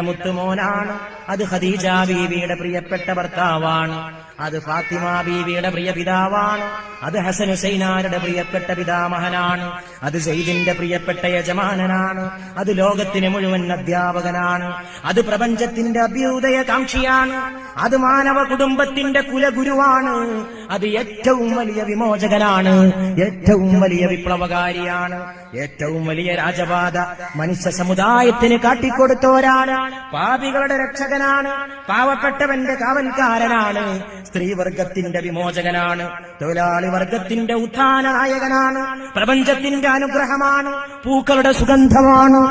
മുത്തുമോനാണ്. അത് ഖദീജ ബീവിയുടെ പ്രിയപ്പെട്ട ഭർത്താവാണ്. അത് ഫാത്തിമ ബീവിയുടെ പ്രിയ പിതാവാണ്. അത് ഹസൻ ഹുസൈനാരുടെ പ്രിയപ്പെട്ട പിതാമഹനാണ്. അത് സെയ്ദിന്റെ പ്രിയപ്പെട്ട യജമാനനാണ്. അത് ലോകത്തിന് മുഴുവൻ അധ്യാപകനാണ്. അത് പ്രപഞ്ചത്തിന്റെ അഭ്യുദയകാംക്ഷിയാണ്. അത് മാനവ കുടുംബത്തിന്റെ കുലഗുരുവാണ്. അത് ഏറ്റവും വലിയ വിമോചകനാണ്. ഏറ്റവും വലിയ വിപ്ലവകാരിയാണ്. ഏറ്റവും വലിയ രാജപാത മനുഷ്യ സമുദായത്തിന് കാട്ടിക്കൊടുത്തോരാണ്. പാപികളുടെ രക്ഷകനാണ്. പാവപ്പെട്ടവന്റെ കാവൽക്കാരനാണ്. സ്ത്രീവർഗത്തിന്റെ വിമോചകനാണ്. തൊഴിലാളി വർഗത്തിന്റെ ഉത്ഥാന നായകനാണ്. പ്രപഞ്ചത്തിന്റെ അനുഗ്രഹമാണ്. പൂക്കളുടെ സുഗന്ധമാണ്.